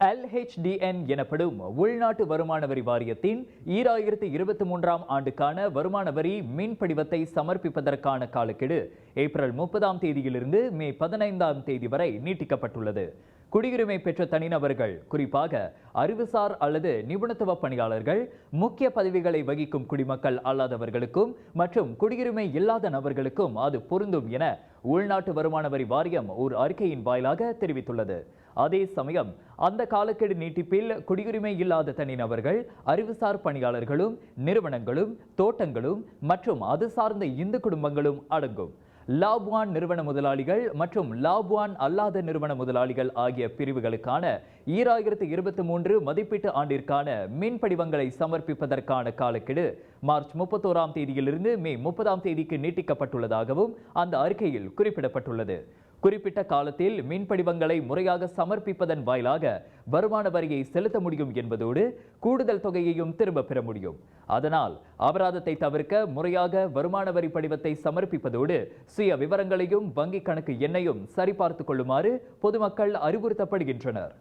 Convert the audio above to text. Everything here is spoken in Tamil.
LHDN எனப்படும் உள்நாட்டு வருமான வரி வாரியத்தின் 2023ஆம் ஆண்டுக்கான வருமான வரி மின் படிவத்தை சமர்ப்பிப்பதற்கான காலக்கெடு ஏப்ரல் 30ஆம் தேதியிலிருந்து மே 15ஆம் தேதி வரை நீட்டிக்கப்பட்டுள்ளது. குடியுரிமை பெற்ற தனிநபர்கள், குறிப்பாக அறிவுசார் அல்லது நிபுணத்துவ பணியாளர்கள், முக்கிய பதவிகளை வகிக்கும் குடிமக்கள் அல்லாதவர்களுக்கும் மற்றும் குடியுரிமை இல்லாத நபர்களுக்கும் அது பொருந்தும் என உள்நாட்டு வருமான வரி வாரியம் ஒரு அறிக்கையின் வாயிலாக தெரிவித்துள்ளது. அதே சமயம் அந்த காலக்கெடு நீட்டிப்பில் குடியுரிமை இல்லாத தனிநபர்கள், அறிவுசார் பணியாளர்களும், நிறுவனங்களும், தோட்டங்களும் மற்றும் அது சார்ந்த இந்து குடும்பங்களும் அடங்கும். லாபுவான் நிறுவன முதலாளிகள் மற்றும் லாபுவான் அல்லாத நிறுவன முதலாளிகள் ஆகிய பிரிவுகளுக்கான 2023 மதிப்பீட்டு ஆண்டிற்கான மின் படிவங்களை சமர்ப்பிப்பதற்கான காலக்கெடு மார்ச் 31ஆம் தேதியிலிருந்து மே 30ஆம் தேதிக்கு நீட்டிக்கப்பட்டுள்ளதாகவும் அந்த அறிக்கையில் குறிப்பிடப்பட்டுள்ளது. குறிப்பிட்ட காலத்தில் மின் படிவங்களை முறையாக சமர்ப்பிப்பதன் வாயிலாக வருமான வரியை செலுத்த முடியும் என்பதோடு கூடுதல் தொகையையும் திரும்ப பெற முடியும். அதனால் அபராதத்தை தவிர்க்க முறையாக வருமான வரி படிவத்தை சமர்ப்பிப்பதோடு சுய விவரங்களையும் வங்கி கணக்கு எண்ணையும் சரிபார்த்துக் கொள்ளுமாறு பொதுமக்கள் அறிவுறுத்தப்படுகின்றனர்.